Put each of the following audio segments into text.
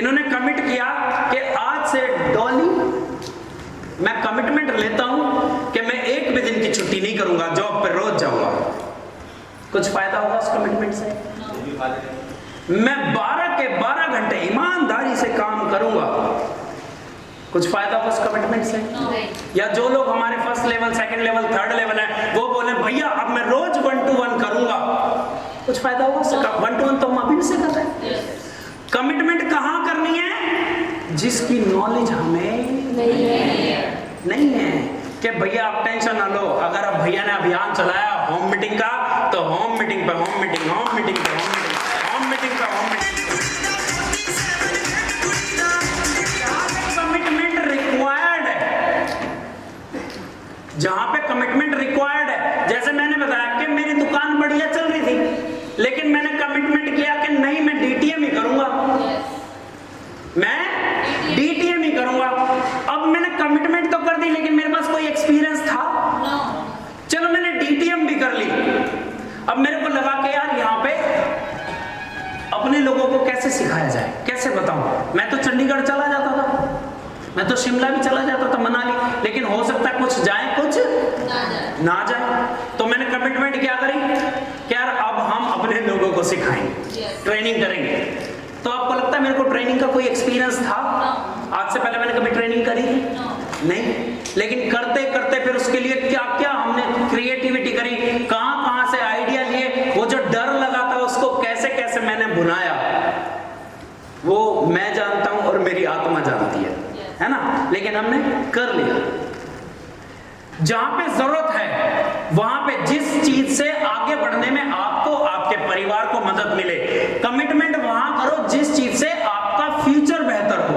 इन्होंने कमिट किया कि आज से डॉली मैं कमिटमेंट लेता हूं कि मैं एक भी दिन की छुट्टी नहीं करूंगा, जॉब पर रोज जाऊंगा। कुछ फायदा होगा उस कमिटमेंट से? मैं 12 के 12 घंटे ईमानदारी से काम करूंगा। कुछ फायदा होगा उस कमिटमेंट से? या जो लोग हमारे first level, second level, third level है, वो बोले भैया अब मैं रोज 1 to 1 करूंगा, कुछ फायदा होगा उससे? 1 to 1 तो हम अभी से कर रहे हैं। कमिटमेंट कहां करनी है? जिसकी नॉलेज हमें नहीं है कि भैया आप टेंशन ना लो, अगर अब भैया ने अभियान चलाया होम मीटिंग का, तो होम मीटिंग पे होम मीटिंग, होम मीटिंग पे होम मीटिंग, होम मीटिंग पे होम मीटिंग। कमिटमेंट रिक्वायर्ड है, जहां पे कमिटमेंट रिक्वायर्ड है, जैसे मैंने बताया कि मेरी दुकान बढ़िया चल रही थी, लेकिन मैंने कमिटमेंट किया कि नहीं मैं डीटीएम ही करूंगा, मैं डीटीएम ही करूंगा। अब मैंने कमिटमेंट तो कर दी, लेकिन मेरे पास कोई एक्सपीरियंस था? चलो मैंने डीटीएम भी कर ली। अब मेरे को लगा कि यार यहाँ पे अपने लोगों को कैसे सिखाया जाए, कैसे बताऊं। मैं तो चंडीगढ़ चला जाता था, मैं तो शिमला भी चला जाता था, मनाली, लेकिन हो सकता है कुछ जाए कुछ ना जाए। तो मैंने कमिटमेंट क्या करी कि यार अब हम अपने लोगों को सिखाएंगे, ट्रेनिंग करेंगे। तो आपको लगता है मेरे को ट्रेनिंग का कोई एक्सपीरियंस था? आज से पहले मैंने कभी ट्रेनिंग करी थी? नहीं। लेकिन करते करते फिर उसके लिए क्या क्या हमने क्रिएटिविटी करी, कहां कहां से आइडिया लिए, वो जो डर लगा था उसको कैसे कैसे मैंने बुनाया, वो मैं जानता हूं और मेरी आत्मा जानती है ना। लेकिन हमने कर लिया। जहां पे जरूरत है वहां पे जिस चीज से आगे बढ़ने में आपको, आपके परिवार को मदद मिले, कमिटमेंट वहां करो जिस चीज से आपका फ्यूचर बेहतर हो।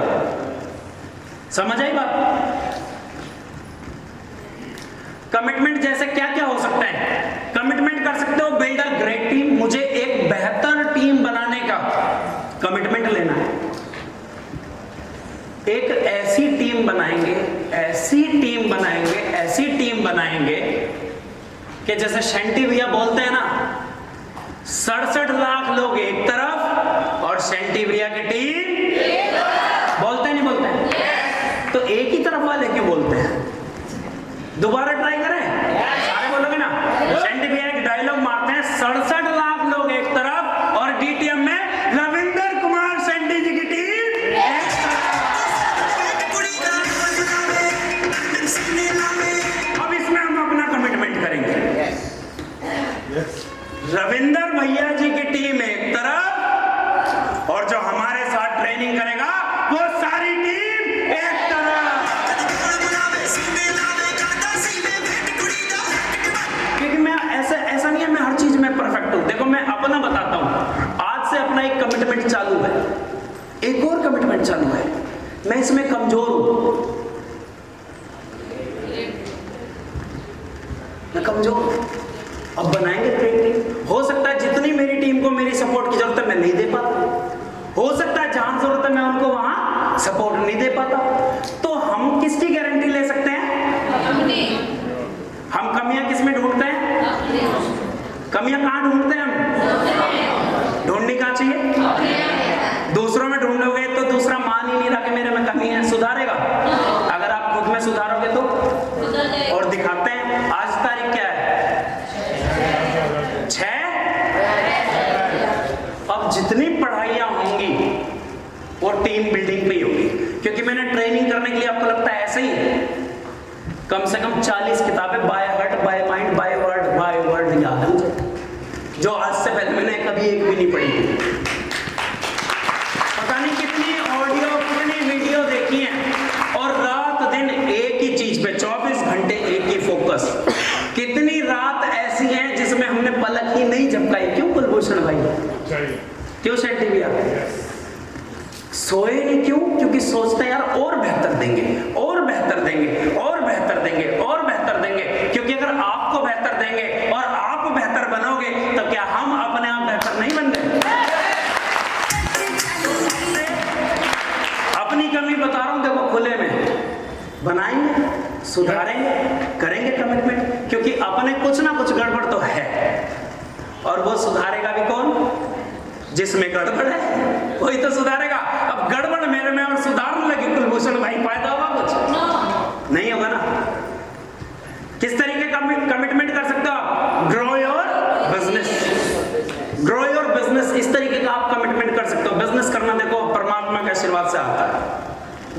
समझ आई बात? कमिटमेंट जैसे क्या क्या हो सकता है? कमिटमेंट कर सकते हो बिल्ड अ ग्रेट टीम, मुझे एक बेहतर टीम बनाने का कमिटमेंट लेना है। एक ऐसी टीम बनाएंगे, ऐसी टीम बनाएंगे, ऐसी टीम बनाएंगे कि जैसे शंटी भैया बोलते हैं ना, 67 लाख लोग एक तरफ और शंटी भैया की टीम बोलते नहीं बोलते हैं? तो एक ही तरफ वाले क्यों बोलते हैं? दोबारा ट्राई करें, सारे बोलोगे ना। शंटी भैया एक डायलॉग मारते हैं, 67 लाख लोग एक तरफ और डीटीएम में रविंदर कुमार शंटी जी की टीम एक तरफ। अब इसमें हम अपना कमिटमेंट करेंगे, रविंदर भैया जी की टीम एक तरफ और जो हमारे साथ ट्रेनिंग करेगा वो सारी टीम एक तरफ। क्योंकि मैं ऐसा नहीं है मैं हर चीज में परफेक्ट हूं। देखो मैं अपना बताता हूं, आज से अपना एक कमिटमेंट चालू है, एक और कमिटमेंट चालू है, मैं इसमें कमजोर हूं, मैं कमजोर। अब बनाएंगे टीम। हो सकता है जितनी मेरी टीम को मेरी सपोर्ट की जरूरत है मैं नहीं दे पाता, हो सकता है जहां जरूरत है मैं उनको वहां सपोर्ट नहीं दे पाता। तो हम किसकी गारंटी ले सकते हैं? हम कमियां किस में ढूंढते हैं? कमियां कहां ढूंढते हैं हम? ढूंढनी कहां चाहिए? दूसरों में ढूंढोगे तो दूसरा मान ही नहीं रहा कि मेरे में कमी है, सुधारेगा। अगर आप खुद में सुधारोगे तो, और दिखाते हैं। आज तारीख क्या है? 6। अब जितनी पढ़ाइयां होंगी वो टीम बिल्डिंग पे ही होगी, क्योंकि मैंने ट्रेनिंग करने के लिए, आपको लगता है ऐसे ही कम से कम 40 किताबें by heart, by mind, by word याद है मुझे, जो आज से पहले मैंने कभी एक भी नहीं पढ़ी थी। पता नहीं कितनी ऑडियो, कितनी वीडियो देखी है, और रात दिन एक ही चीज पे 24 घंटे एक ही फोकस। कितनी रात ऐसी हैं जिसमें हमने पलक ही नहीं झपकाई। क्यों कुलभूषण भाई? क्यों शंटी भैया? सोए नहीं। क्यों? क्योंकि सोचते हैं यार और बेहतर देंगे, और बेहतर देंगे, और बेहतर देंगे, और बेहतर देंगे। क्योंकि अगर आपको बेहतर देंगे और आप बेहतर बनोगे तो क्या हम अपने आप बेहतर नहीं बन गए? अपनी कमी बता रहा हूं, देखो खुले में बनाएंगे, सुधारेंगे, करेंगे कमिटमेंट, क्योंकि अपने कुछ ना कुछ गड़बड़ तो है, और वो सुधारेगा भी कौन? जिसमें गड़बड़ है वही तो सुधारेगा। अब अब गड़बड़ मेरे में और सुधारने लगे कुलभूषण भाई, फायदा होगा कुछ? नहीं होगा ना। किस तरीके का कमिटमेंट कर सकते हो आप? Grow your business, grow your business, इस तरीके का आप कमिटमेंट कर सकते हो। बिजनेस करना देखो परमात्मा के आशीर्वाद से आता है,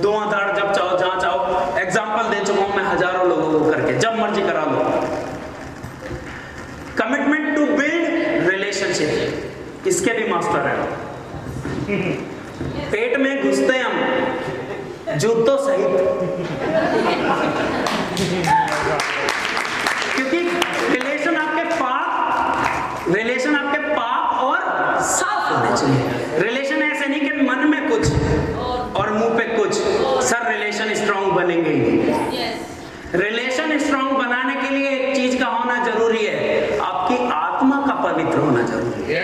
दो आधार जब चाहो जहां चाहो। एग्जाम्पल दे चुका हूं मैं हजारों लोगों को करके, जब मर्जी करा लो। कमिटमेंट टू बिल्ड रिलेशनशिप, इसके भी मास्टर है। पेट में घुसते हम जूतों सहित, क्योंकि रिलेशन आपके पाक और साफ होने चाहिए। रिलेशन ऐसे नहीं कि मन में कुछ और मुंह पे कुछ, सर रिलेशन स्ट्रांग बनेंगे ही। रिलेशन स्ट्रांग बनाने के लिए एक चीज का होना जरूरी है, आपकी आत्मा का पवित्र होना जरूरी है।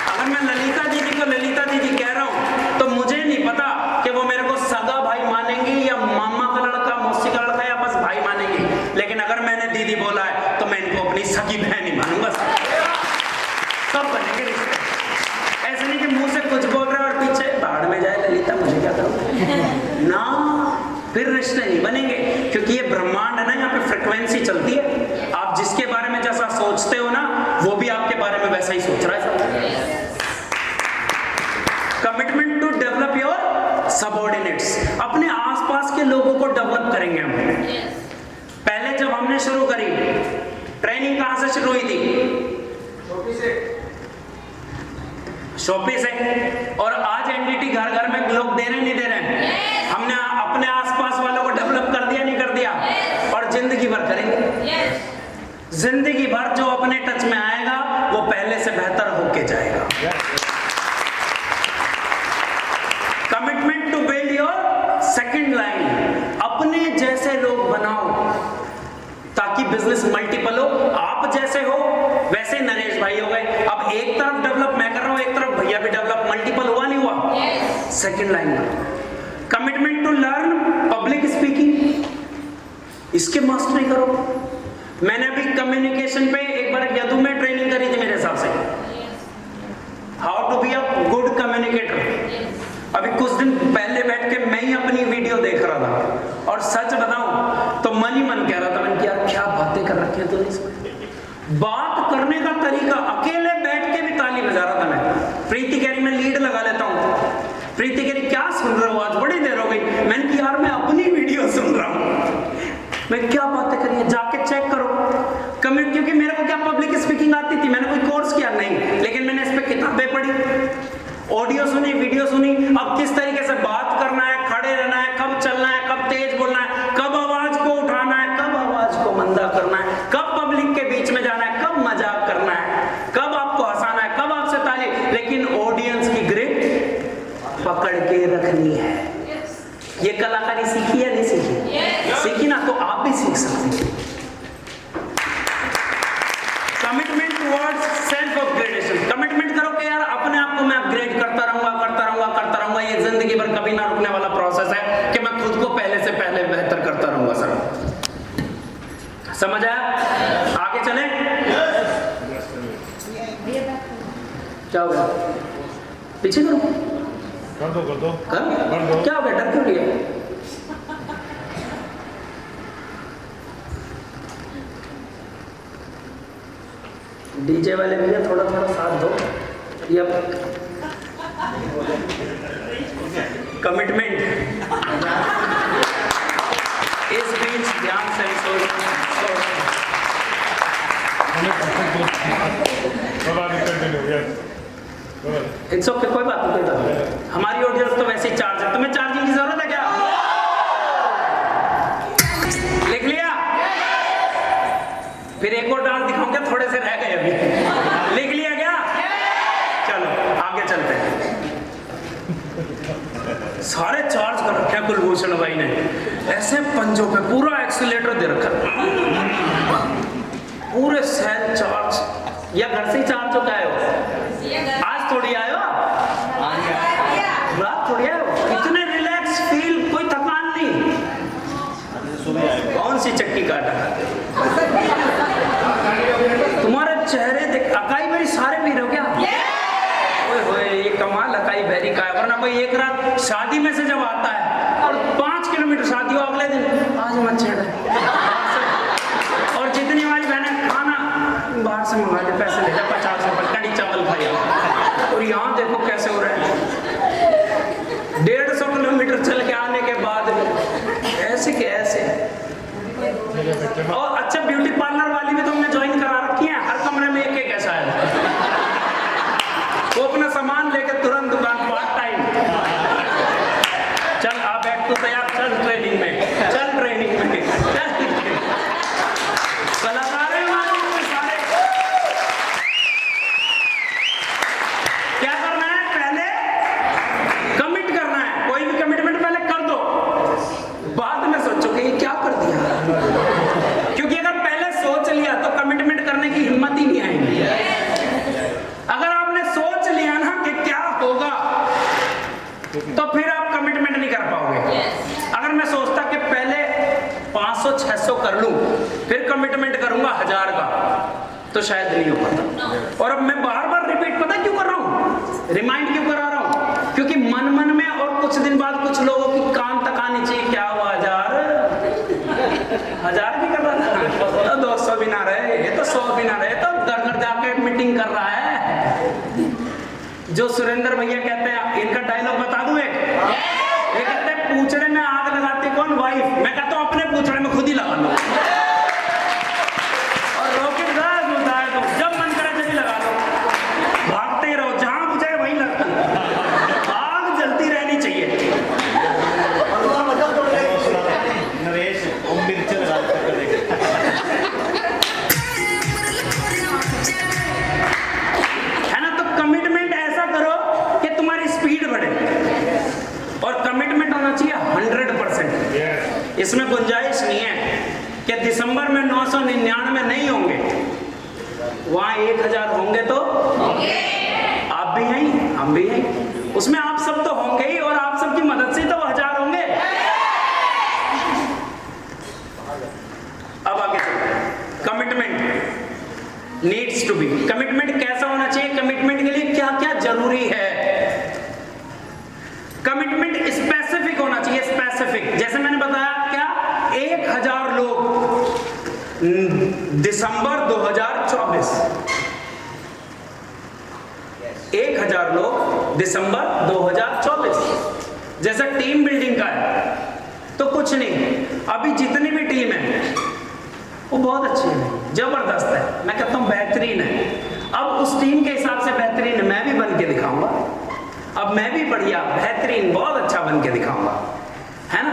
अगर मैं ललिता दीदी को ललिता दीदी कह रहा हूं तो मुझे नहीं पता कि वो मेरे को सगा भाई मानेंगी या मामा का लड़का, मौसी का लड़का, या बस भाई मानेंगी। लेकिन अगर मैंने दीदी बोला है तो मैं इनको अपनी सगी बहन ही मानूंगा। सब बनेंगे रिश्ते। ऐसे नहीं कि मुंह से कुछ बोल रहे और पीछे बाहर में जाए ललिता मुझे क्या करूं ना, फिर रिश्ते नहीं बनेंगे। क्योंकि ये ब्रह्मांड है ना, यहाँ पे फ्रिक्वेंसी चलती है। आप जिसके बारे में जैसा सोचते हो ना, वो भी आपके बारे में वैसा ही सोच रहा है। Commitment to develop your subordinates, अपने आसपास के लोगों को डेवलप करेंगे हम। पहले जब हमने शुरू करी ट्रेनिंग, कहां से शुरू हुई थी? शॉपी से। और आज एनडीटी घर घर में लोग दे रहे नहीं दे रहे? हमने अपने आसपास वालों को डेवलप कर दिया नहीं कर दिया? और जिंदगी भर करेंगे। जिंदगी भर जो अपने टच में आएगा वो पहले से बेहतर होके जाएगा। Commitment to build your second line, अपने जैसे लोग बनाओ ताकि बिजनेस मल्टीपल हो। आप जैसे हो वैसे नरेश भाई हो गए। अब एक तरफ डेवलप मैं कर रहा हूं, एक तरफ भैया भी डेवलप, मल्टीपल हुआ नहीं हुआ? Second line commitment to learn public speaking, इसके मास्टरी करो। मैंने अभी कम्युनिकेशन पे एक बार यदु में ट्रेनिंग करी थी मेरे हिसाब से, how to be a good communicator. अभी कुछ दिन पहले बैठ के मैं ही अपनी वीडियो देख रहा था और सच बताऊं तो मन ही मन कह रहा था, मैंने यार क्या बातें कर रखी है तूने इसमें। बात करने का तरीका, अकेले बैठ के भी ताली बजा रहा था मैं। प्रीति कह रही मैं लीड लगा लेता हूं, प्रीति कह रही क्या सुन रहे हो, आज बड़ी देर हो गई। मैंने कहा यार मैं अपनी वीडियो सुन रहा हूं, मैं क्या बातें करी है, जाके चेक करो। क्योंकि मेरे को क्या पब्लिक स्पीकिंग आती थी, मैंने कोई कोर्स किया नहीं, लेकिन मैंने इस पे किताबें पढ़ी, ऑडियो सुनी, वीडियो सुनी। अब किस तरीके से बात करना है, खड़े रहना है, कब चलना है, कब तेज बोलना है, कब आवाज को उठाना है, कब आवाज को मंदा करना है, कब पब्लिक के बीच में जाना है, कब मजाक करना है, कब आपको हंसाना है, कब आपसे ताली। लेकिन ऑडियंस की ग्रिप पकड़ के रखनी है। ये कलाकारी सीखी या नहीं सीखी? सीखी ना, तो आप भी सीख सकते हैं। Commitment towards self upgradation, commitment करो कि यार अपने आप को मैं अपग्रेड करता रहूंगा, करता रहूंगा, करता रहूंगा। ये जिंदगी भर कभी ना रुकने वाला प्रोसेस है कि मैं खुद को पहले से पहले बेहतर करता रहूंगा। सर समझ आया? आगे चले? क्या हो गया? पीछे करो, कर दो। क्या हो गया, डर क्यों लिया? डीजे वाले भैया थोड़ा थोड़ा साथ दो। ये कमिटमेंट इस बीच ध्यान से इट्स ओके, कोई बात नहीं। हमारी ऑडियंस तो वैसे ही चार्ज है, तुम्हें चार्जिंग की जरूरत है क्या? लिख लिया? फिर एक और डांस दिखाऊंगा, थोड़े से रह गए अभी। लिख लिया क्या? चलो आगे चलते हैं। सारे चार्ज कर रखे हैं कुलभूषण भाई ने, ऐसे पंजों पे पूरा एक्सीलेटर दे रखा, पूरे सेल चार्ज। या घर से ही चार्ज होता है वो? आज थोड़ी आए हो, रात थोड़ी आए हो, इतने रिलैक्स फील, कोई थकान नहीं। कौन सी चक्की काटा? तुम्हारे चेहरे देख, अकाई बेरी सारे पी रहे हो क्या? ओए होए, ये कमाल अकाई बेरी का शादी में से जब आता है और 5 किलोमीटर शादी हो, अगले दिन आज मत छेड़, और जितनी हमारी बहनें खाना बाहर से मंगा ले, पैसे ले जा 50 रुपए, कड़ी चावल खाइए। और यहाँ देखो कैसे हो रहे हैं, 150 किलोमीटर चल के आने के बाद ऐसे के ऐसे। और अच्छा, ब्यूटी पार्लर वाली भी तो हमने ज्वाइन करा रखी है, हर कमरे में एक ऐसा है, वो अपना सामान लेकर तुरंत दुकान, पार्ट टाइम। चल आ बैठ, तो तैयार, चल ट्रेनिंग में, चल ट्रेनिंग में। कलाकार हैं सारे। क्या करना है, पहले कमिट करना है, कोई भी कमिटमेंट पहले कर दो, बाद में सोचो कि ये क्या कर दिया, क्योंकि अगर पहले सोच लिया तो कमिटमेंट करने की हिम्मत ही नहीं आएगी। अगर आपने सोच लिया ना कि क्या होगा, तो फिर आप कमिटमेंट नहीं कर पाओगे। अगर मैं सोचता कि पहले 500-600 कर लूं, फिर कमिटमेंट करूंगा 1000 का, तो शायद नहीं हो पाता। और अब मैं बार बार रिपीट पता क्यों कर रहा हूं, रिमाइंड क्यों करा रहा हूं, क्योंकि मन मन में और कुछ दिन बाद कुछ लोगों की कान तक आनी चाहिए, क्या हुआ 1000 भी कर रहा था, तो 200 भी ना रहे, ये तो 100 भी ना रहे, तो घर घर जाके मीटिंग कर रहा है। जो सुरेंद्र भैया कहते हैं, इनका डायलॉग बता दूं एक, ये कहते हैं पूछड़े में आग लगाती कौन, वाइफ। मैं कहता हूं अपने पूछड़े में खुद ही लगा लो, और रॉकेट होता है तो जब मन करे जब लगा लो, भागते ही रहो, जहां बुझे वहीं लगता, आग जलती रहनी चाहिए। है ना, तो कमिटमेंट ऐसा करो कि तुम्हारी स्पीड बढ़े, और कमिटमेंट होना चाहिए 100%। इसमें गुंजाइश नहीं है कि दिसंबर में 999 नहीं होंगे, वहां 1000 होंगे, तो आप भी हैं, हम भी हैं, उसमें आप सब तो होंगे ही, और आप सबकी मदद से तो 1000 होंगे। अब आगे चलते हैं, commitment needs to be. Commitment कैसा होना चाहिए, कमिटमेंट के लिए क्या क्या जरूरी है। कमिटमेंट स्पेसिफिक होना चाहिए, स्पेसिफिक। जैसे मैंने बताया, क्या 1000 लोग दिसंबर 2024, 1000 लोग दिसंबर 2024। जैसे टीम बिल्डिंग का है, तो कुछ नहीं, अभी जितनी भी टीम है वो बहुत अच्छी है, जबरदस्त है, मैं कहता हूं बेहतरीन है। अब उस टीम के हिसाब से बेहतरीन मैं भी बन के दिखाऊंगा, अब मैं भी बढ़िया बेहतरीन बहुत अच्छा बन के दिखाऊंगा, है ना।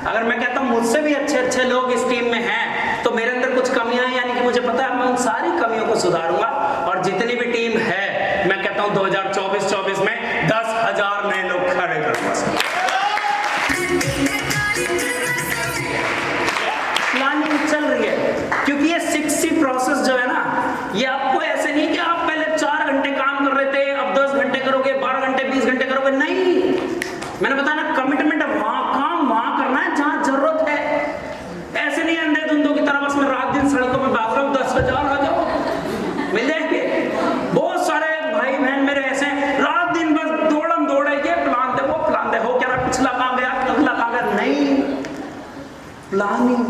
अगर मैं कहता हूं मुझसे भी अच्छे अच्छे लोग इस टीम में हैं, तो मेरे अंदर कुछ कमियां हैं, यानी कि मुझे पता है मैं उन सारी कमियों को सुधारूंगा, और जितनी भी टीम है, मैं कहता हूं 2024 में 10,000 नए लोग खड़े करूंगा। प्लानिंग चल रही है, क्योंकि ये 6C प्रोसेस जो है ना, ये आपको ऐसे नहीं कि आप पहले 4 घंटे काम कर रहे थे, अब 10 घंटे करोगे, 12 घंटे 20 घंटे करोगे, नहीं। मैंने बताया ना, कमिटमेंट वहां काम वहां करना है जहां जरूरत है। ऐसे नहीं अंधेधुंधों की तरह बस मैं रात दिन सड़कों में भाग रहा हूं, 10,000 आ जाओ, मिल जाएंगे। बहुत सारे भाई बहन मेरे ऐसे रात दिन बस दौड़म दौड़े, ये प्लान दे, वो प्लान दे, हो क्या रहा, पिछला काम गया, अगला काम गया, नहीं। प्लानिंग,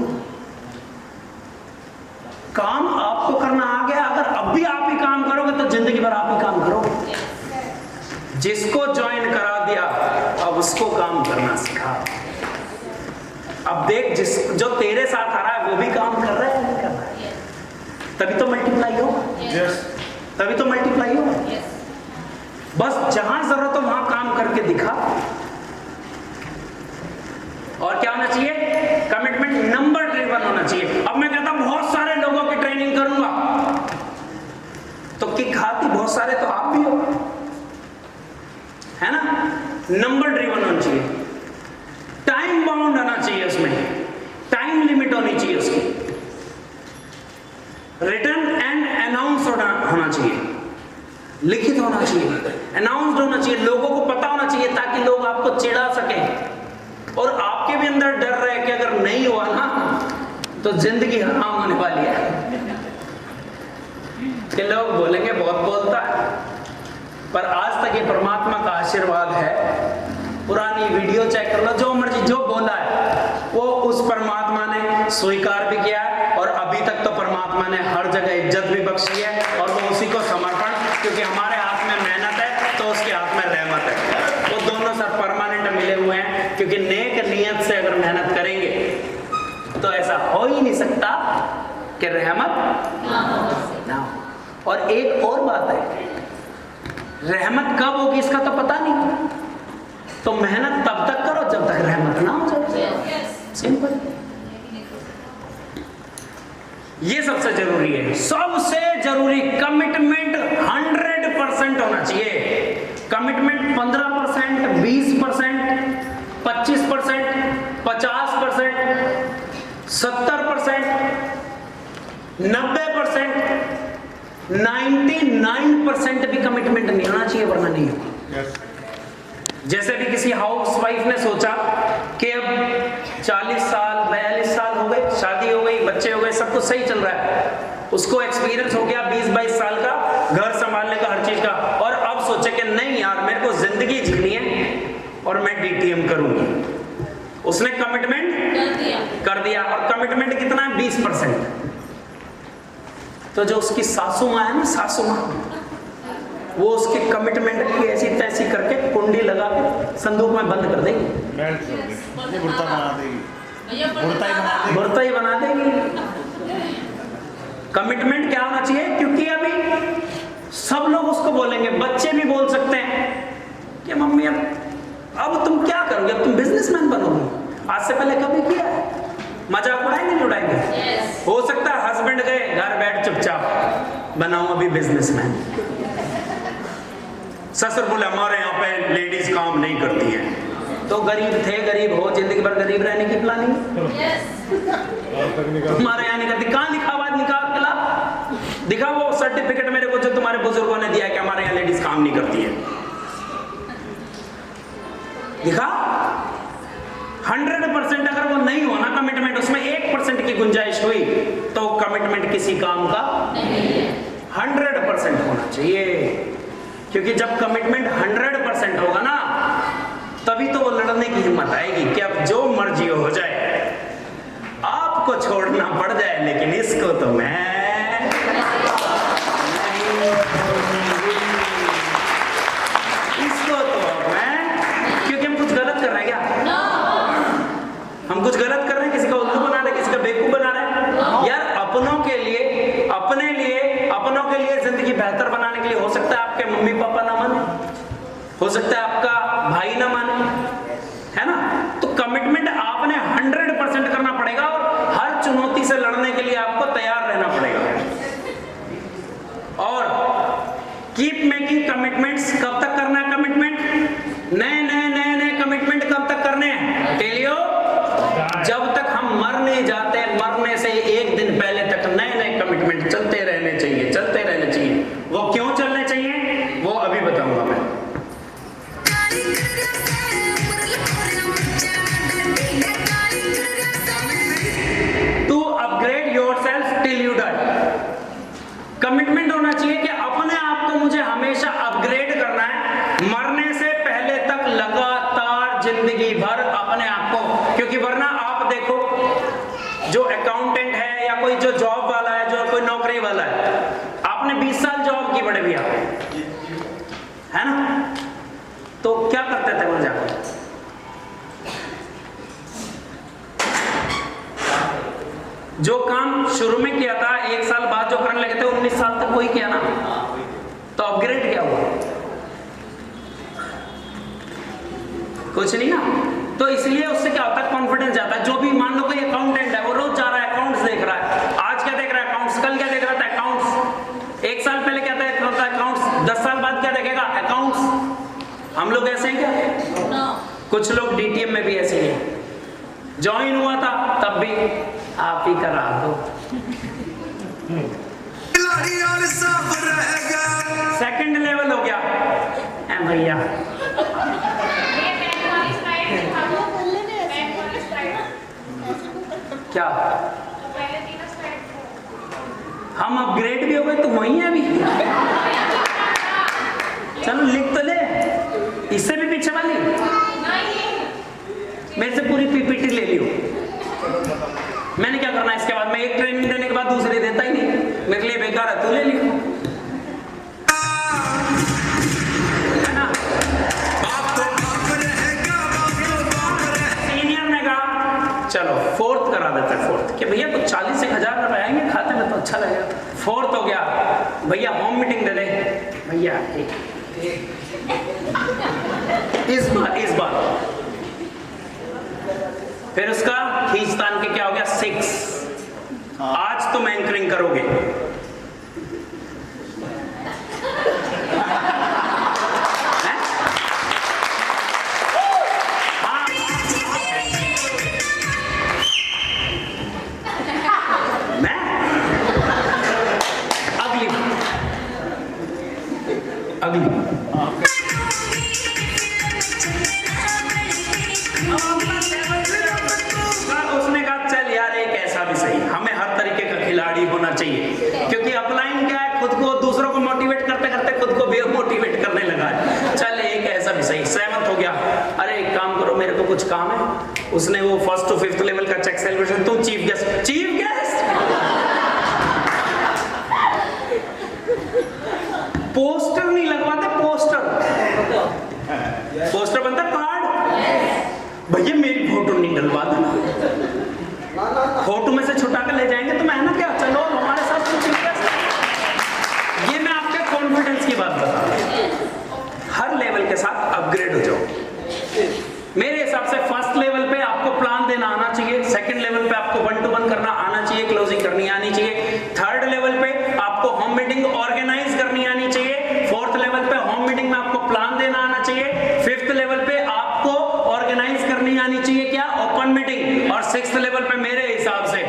काम आपको करना आ गया, अगर अब भी आप ही काम करोगे तो जिंदगी भर आप ही काम करोगे। जिसको ज्वाइन करा दिया, अब उसको काम करना सिखा। अब देख, जो तेरे साथ आ रहा है वो भी काम कर रहा है, नहीं कर रहा है, तभी तो मल्टीप्लाई होगा, तभी तो मल्टीप्लाई होगा। बस जहां जरूरत हो वहां काम करके दिखा। और क्या होना चाहिए, कमिटमेंट नंबर ड्रिवन होना चाहिए। अब मैं कहता हूं बहुत सारे लोगों की ट्रेनिंग करूंगा, तो किक खाती बहुत सारे तो आप भी हो, है ना। नंबर ड्रिवन होना चाहिए, टाइम बाउंड होना चाहिए, उसमें टाइम लिमिट होनी चाहिए उसकी, रिटन एंड अनाउंस होना चाहिए, लिखित होना चाहिए, अनाउंस्ड होना चाहिए, लोगों को पता होना चाहिए, ताकि लोग आपको चिढ़ा सकें, और आपके भी अंदर डर रहे कि अगर नहीं हुआ ना तो जिंदगी हराम होने वाली है। कि लोग बोलेंगे बहुत बोलता है, पर आज तक ये परमात्मा का आशीर्वाद है पुरानी वीडियो चेक कर लो, जो मर्जी जो बोला है वो उस परमात्मा ने स्वीकार भी किया है, और अभी तक तो परमात्मा ने हर जगह इज्जत भी बख्शी है, और वो उसी को समर्पण, क्योंकि हमारे हाथ में मेहनत है तो उसके हाथ में रहमत है। वो दोनों सर परमानेंट मिले हुए हैं, क्योंकि नेक नियत से अगर मेहनत करेंगे तो ऐसा हो ही नहीं सकता कि रहमत ना हो। और एक और बात है, रहमत कब होगी इसका तो पता नहीं, तो मेहनत तब तक करो जब तक रहमत ना हो जाए। सिंपल। ये सबसे जरूरी है, सबसे जरूरी कमिटमेंट 100% होना चाहिए। कमिटमेंट 15%, 20%, 25%, 50%, 70%, 90%, 99% भी कमिटमेंट नहीं होना चाहिए, वरना नहीं होगा। जैसे भी किसी हाउस वाइफ ने सोचा कि अब 40 साल 42 साल हो गए, शादी हो गई, बच्चे हो गए, सब कुछ सही चल रहा है, उसको एक्सपीरियंस हो गया 20-22 साल का घर संभालने का, हर चीज का, और अब सोचे कि नहीं यार मेरे को जिंदगी जीनी है और मैं डीटीएम करूंगी। उसने कमिटमेंट कर दिया, और कमिटमेंट कितना है? 20%। तो जो उसकी सासू माँ है ना, सासू माँ, वो उसके कमिटमेंट की ऐसी तैसी करके कुंडी लगा के संदूक में बंद कर देगी, बुरता ही बना देगी। कमिटमेंट क्या होना चाहिए? क्योंकि अभी सब लोग उसको बोलेंगे, बच्चे भी बोल सकते हैं कि मम्मी अब तुम क्या करोगे, अब तुम बिजनेसमैन बनोगे, आज से पहले कभी किया है? मजाक उड़ाएंगे नहीं उड़ाएंगे? हो सकता है हस्बैंड गए, घर बैठ चुपचाप, बनाऊं अभी बिजनेसमैन। ससुर बोले हमारे यहाँ पे लेडीज काम नहीं करती हैं, तो गरीब थे, गरीब हो, जिंदगी भर गरीब रहने की प्लानिंग। हमारे यहाँ नहीं करती, कहाँ लिखा हुआ? दिखा वो सर्टिफिकेट मेरे को जो तुम्हारे बुजुर्गों ने दिया है कि हमारे यहाँ लेडीज काम नहीं करती है, दिखा। 100% अगर वो नहीं हो ना कमिटमेंट, उसमें 1% की गुंजाइश हुई तो कमिटमेंट किसी काम का नहीं है। 100% होना चाहिए, क्योंकि जब कमिटमेंट 100% होगा ना, तभी तो वो लड़ने की हिम्मत आएगी कि अब जो मर्जी हो जाए, आपको छोड़ना पड़ जाए, लेकिन इसको तो मैं इसको तो मैं, क्योंकि हम कुछ गलत कर रहे हैं क्या? हम कुछ गलत कर रहे हैं, किसी का उल्लू बना रहे हैं, किसी का बेवकूफ बना रहे हैं? यार अपनों के लिए, अपनों के लिए जिंदगी बेहतर बनाने के लिए, हो सकता है आपके मम्मी पापा ना माने, हो सकता है आपका भाई ना माने, है ना? तो कमिटमेंट आपने 100% करना पड़ेगा, और हर चुनौती से लड़ने के लिए आपको तैयार रहना पड़ेगा। और कीप मेकिंग कमिटमेंट्स। कब तक करना है कमिटमेंट? नए कमिटमेंट कब तक करने हैं? टेलियो, जब तक हम मर नहीं जाते, मरने से एक दिन पहले तक नए कमिटमेंट चलते रहने चाहिए। वो क्यों चलने चाहिए वो अभी बताऊंगा मैं। To upgrade yourself till you die. Commitment होना चाहिए कि अपने आप को मुझे हमेशा अपग्रेड करना है, मरने से पहले तक लगातार जिंदगी भर अपने आप को। क्योंकि वरना आप देखो, जो अकाउंटेंट है या कोई जो जॉब वाला है, जो कोई नौकरी वाला है, आपने 20 साल जॉब की बड़े भैया, है ना? तो क्या करते थे वहां जाकर? जो काम शुरू में किया था, 1 साल बाद जो करने लगे थे, 19 साल तक कोई किया ना, तो अपग्रेड क्या हुआ? कुछ नहीं ना। तो इसलिए उससे क्या होता है? कॉन्फिडेंस जाता है। जो भी मान लो कोई अकाउंटेंट है, वो रोज जा रहा है, अकाउंट्स देख रहा है, आज क्या देख रहा है? अकाउंट्स। कल क्या देख रहा था? अकाउंट्स। 1 साल पहले क्या देख रहा था? अकाउंट्स। 10 साल बाद क्या देखेगा? अकाउंट्स। हम लोग ऐसे हैं क्या? कुछ लोग डीटीएम में भी ऐसे हैं। ज्वाइन हुआ था तब भी आप ही करा दो। सेकंड लेवल हो गया भैया। क्या हम अपग्रेड भी हो गए? तो वही है अभी। चलो लिख तो ले, इससे भी पीछे वाली ले भैया, इस बार फिर उसका खींचतान के क्या हो गया 6। आज तुम एंकरिंग करोगे। अगली उसने कहा चल यार एक ऐसा भी सही, हमें हर तरीके का खिलाड़ी होना चाहिए, क्योंकि अपलाइन क्या है, खुद को दूसरों को मोटिवेट करते करते खुद को भी मोटिवेट करने लगा है। चल एक ऐसा भी सही, सहमत हो गया। अरे एक काम करो, मेरे को कुछ काम है। उसने वो 1st to 5th लेवल का चेक सेलिब्रेशन, तुम चीफ गेस्ट पोस्टर नहीं लगवाते, पोस्टर बनता कार्ड। भैया मेरी फोटो नहीं डलवा देना, फोटो में से छुटा कर ले जाएंगे तो मैं ना क्या, चलो हमारे साथ कुछ। ये मैं आपके कॉन्फिडेंस की बात बता रहा हूं। हर लेवल के साथ अपग्रेड हो जाओ। मेरे हिसाब से 1st लेवल पे आपको प्लान देना आना चाहिए, 2nd लेवल पे आपको 1 to 1 करना आना चाहिए, क्लोजिंग करनी आनी चाहिए, 3rd लेवल पे आपको होम मीटिंग ऑर्गेनाइज करनी आनी चाहिए, 4th लेवल पे होम मीटिंग में आपको प्लान देना आना चाहिए, 5th लेवल पे आपको ऑर्गेनाइज करनी आनी चाहिए क्या, ओपन मीटिंग, और 6th लेवल पे मेरे हिसाब से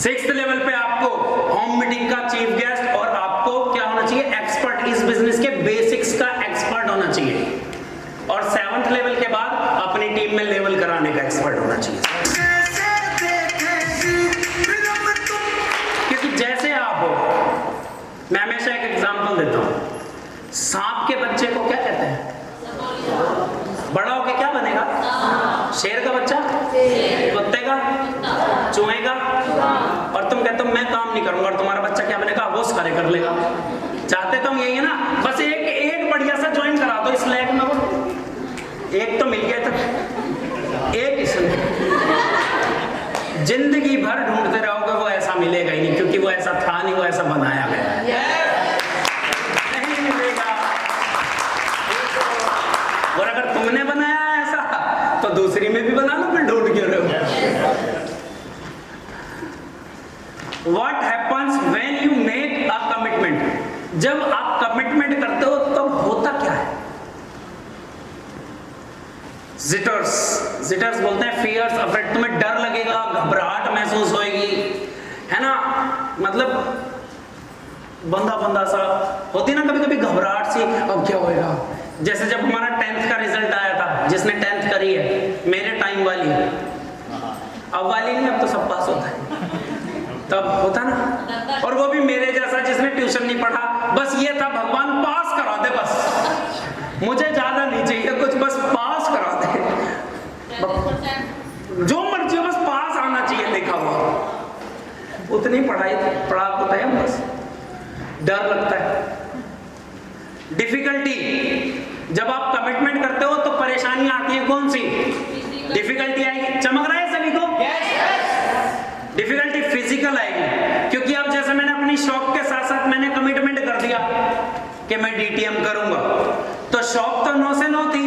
6th लेवल पे आपको होम मीटिंग का चीफ गेस्ट, और आपको क्या होना चाहिए, एक्सपर्ट, इस बिजनेस के बेसिक्स का एक्सपर्ट होना चाहिए, और 7th लेवल के बाद अपनी टीम में लेवल कराने का एक्सपर्ट होना चाहिए। क्योंकि जैसे आप हो, मैं हमेशा एक एग्जांपल देता हूं, सांप के बच्चे को क्या कहते हैं, बड़ा होके क्या बनेगा, शेर का बच्चा, कुत्ते का, चूहे का, और तुम कहते हो मैं काम नहीं करूंगा, और तुम्हारा बच्चा क्या बनेगा, वो सारे कर लेगा। चाहते तो हम यही है ना, बस एक बढ़िया सा ज्वाइन करा दो इस लैब में, वो एक तो मिल गया था, एक इसमें जिंदगी भर ढूंढते रहोगे, वो ऐसा मिलेगा ही नहीं, क्योंकि वो ऐसा था नहीं, वो ऐसा बनाया गया नहीं मिलेगा। और अगर तुमने बनाया ऐसा तो दूसरी में भी बना लो, फिर ढूंढ के रहो। What happens when you make a commitment? जब आप कमिटमेंट करते हो तब होता क्या है, जिटर्स बोलते हैं, फियर्स, अफ्रेड, तुम्हें डर लगेगा, घबराहट महसूस होएगी, है ना, मतलब बंदा सा होती है ना कभी कभी घबराहट सी, अब क्या होएगा। जैसे जब हमारा 10th का रिजल्ट आया था, जिसने 10th करी है, मेरे टाइम वाली, अब वाली नहीं, अब तो सब पास होता है, तब होता ना, और वो भी मेरे जैसा जिसने ट्यूशन नहीं पढ़ा, बस ये था भगवान पास करा दे, बस मुझे ज्यादा नहीं चाहिए कुछ, बस पास करा दे, जो मर्जी हो, बस पास आना चाहिए लिखा हुआ। उतनी पढ़ाई पढ़ा होता है, बस डर लगता है। डिफिकल्टी, जब आप कमिटमेंट करते हो तो परेशानी आती है, कौन सी डिफिकल्टी आएगी, चमक रहा है सभी को, डिफिकल्टी फिजिकल आएगी, क्योंकि अब जैसे मैंने अपनी शौक के साथ साथ मैंने कमिटमेंट कर दिया कि मैं डीटीएम करूंगा, तो शौक तो 9 से 9 थी,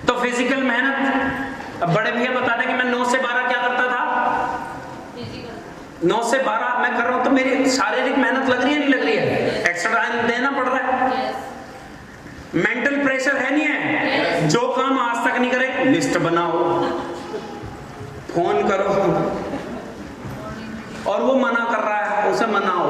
तो फिजिकल मेहनत। अब बड़े भैया बता दें कि मैं 9 से 12 क्या करता था, 9 से 12 मैं कर रहा हूं, तो मेरी शारीरिक मेहनत लग रही है, नहीं लग रही है, एक्स्ट्रा टाइम देना पड़ रहा है, मेंटल प्रेशर है नहीं है, जो काम आज तक नहीं करे लिस्ट बनाओ, फोन करो, और वो मना कर रहा है उसे मनाओ,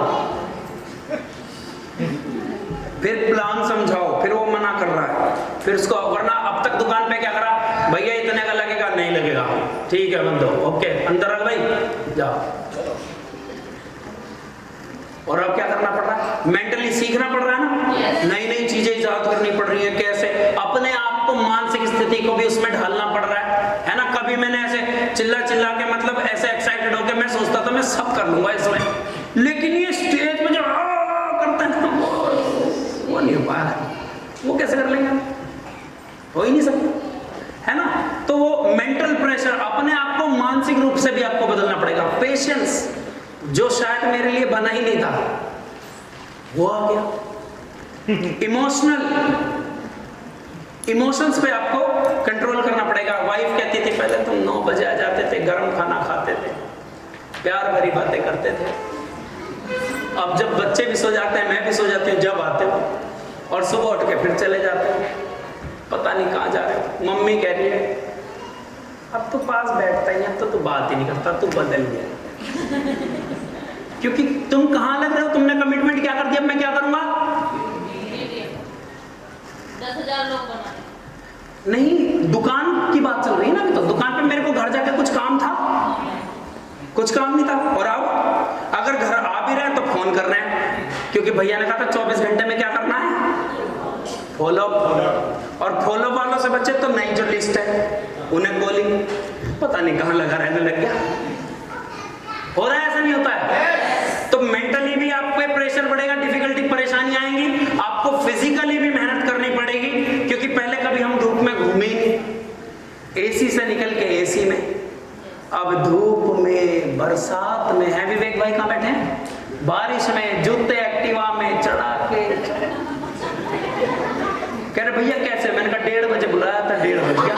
फिर प्लान समझाओ, फिर वो मना कर रहा है, फिर उसको, वरना अब तक दुकान पे क्या करा, भैया इतने का लगेगा, नहीं लगेगा, ठीक है बंदो, ओके अंदर रख भाई जाओ। और अब क्या करना पड़ रहा है, मेंटली सीखना पड़ रहा है ना, नई नई चीजें इजाद करनी पड़ रही है, कैसे अपने आप को, मानसिक स्थिति को भी उसमें ढालना पड़ रहा है ना। कभी मैंने ऐसे चिल्ला के, मतलब ऐसे एक्साइटेड होकर मैं सोचता था मैं सब कर लूंगा इसमें, लेकिन ये स्टेज में जो करते हैं वो नहीं हो पा रहा, वो कैसे कर लेंगे, हो ही नहीं सकता, है ना। तो वो मेंटल प्रेशर, अपने आप को मानसिक रूप से भी आपको बदलना पड़ेगा। पेशेंस, जो शायद मेरे लिए बना ही नहीं था, वो आ गया। इमोशंस पे आपको कंट्रोल करना पड़ेगा। वाइफ कहती थी पहले तुम 9 बजे आ जाते थे, गर्म खाना खाते थे, प्यार भरी बातें करते थे। अब जब बच्चे भी सो जाते हैं, मैं भी सो जाती हूँ, जब आते हो और सुबह उठ के फिर चले जाते हो, पता नहीं कहाँ जा रहे हो। मम्मी कह रही है अब तो पास बैठता ही है, तो तू बात ही नहीं करता, तू बदल गया। क्योंकि तुम कहाँ लग रहे हो, तुमने कमिटमेंट क्या कर दिया, मैं क्या करूंगा? 10,000 लोग बनाने। नहीं, दुकान की बात चल रही है ना। अभी तो दुकान पे मेरे को घर जाके कुछ काम था, कुछ काम नहीं था। और अब अगर घर आ भी रहे हैं तो फोन कर रहे हैं, क्योंकि भैया ने कहा था 24 घंटे में क्या करना है, फॉलो। और फॉलो वालों से बच्चे तो नई जो लिस्ट है उन्हें कॉलिंग, पता नहीं कहाँ लगा रहने लग गया। हो रहा है, ऐसा नहीं होता है। तो मेंटली भी आप पे प्रेशर बढ़ेगा, डिफिकल्टी परेशानी आएंगी, आपको फिजिकली भी मेहनत करनी पड़ेगी, क्योंकि पहले कभी हम धूप में घूमे ही नहीं, एसी से निकल के एसी में, अब धूप में, बरसात में है। विवेक भाई कहाँ बैठे हैं? बारिश में, जूते एक्टिवा में चढ़ा के कह रहे भैया कैसे? मैंने कहा 1:30 बजे बुलाया था, 1:30 बज गया।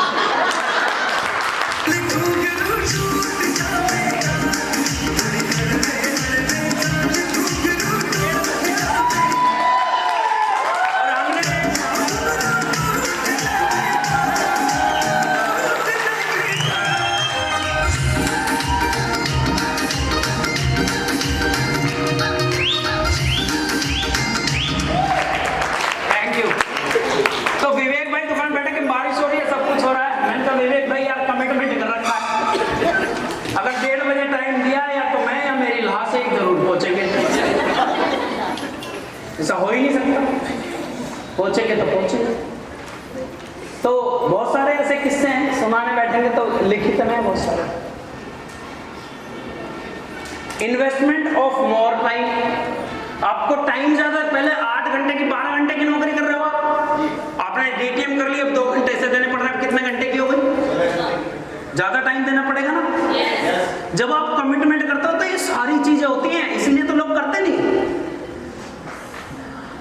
ऐसा हो ही नहीं सकता, पहुंचेंगे तो पहुंचेंगे। तो बहुत सारे ऐसे किस्से हैं, सुनाने बैठेंगे तो लिखित में बहुत सारे। इन्वेस्टमेंट ऑफ मोर टाइम, आपको टाइम ज्यादा, पहले 8 घंटे की 12 घंटे की नौकरी कर रहे हो आपने डीटीएम कर ली, अब 2 घंटे ऐसे देने पड़ रहे हैं, कितने घंटे की हो गई? ज्यादा टाइम देना पड़ेगा ना। जब आप कमिटमेंट करते हो तो ये सारी चीजें होती हैं, इसलिए तो लोग करते नहीं।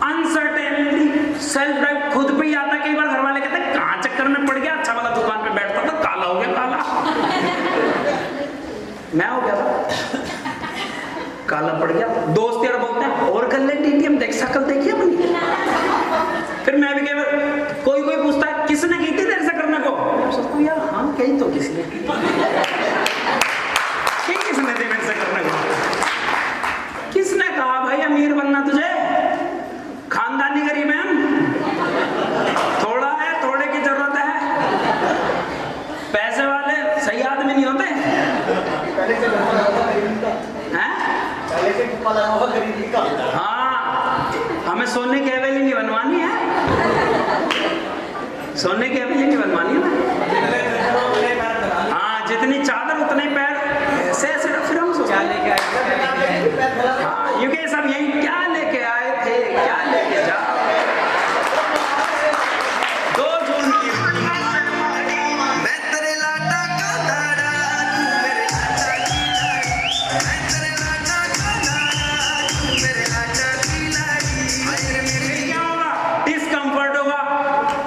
अनसर्टेनिटी, सेल्फ ड्राइव खुद पे ही आता। कई बार घर वाले कहते हैं कहाँ चक्कर में पड़ गया, अच्छा वाला दुकान पे बैठता था, काला हो गया, काला। मैं हो गया था, काला पड़ गया। दोस्त यार बोलते हैं और कर ले डीटीएम, देख शक्ल देखी अपनी। फिर मैं भी कोई पूछता है किसने की थी तेरे से करने को, सोचता हूँ यार हाँ कही तो किसने थी मेरे से करने को। किसने कहा भाई अमीर बनना तुझे, खानदानी गरीब है हम, थोड़ा है, थोड़े की जरूरत है। पैसे वाले सही आदमी नहीं होते हैं? हाँ, हमें सोने की हवेली नहीं बनवानी है, सोने की हवेली नहीं बनवानी है। हाँ, जितनी चादर उतने पैर, ऐसे ऐसे फिर हम क्या लेके आए? हाँ, ये सब यही क्या लेके आए थे, क्या लेके जा। 2 जून की मैं तेरे लाडा का लाडा, तू मेरे लाडा की लाडी, मैं तेरे लाडा का लाडा, तू मेरे लाडा की लाडी। क्या होगा? डिस्कम्फर्ट होगा।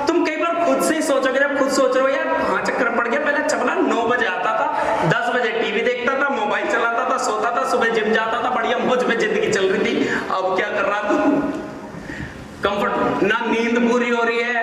तुम कई बार खुद से ही सोचोगे, जब खुद सोच रहे हो यार कहाँ चक्कर पड़ गया। पहले चपला 9 बजे आता था, 10 बजे टीवी देखता था, मोबाइल चलाता था, सोता था, सुबह जिम जाता था, बढ़िया मौज में जिंदगी चल रही थी। अब क्या कर रहा तू? कंफर्ट, ना नींद पूरी हो रही है,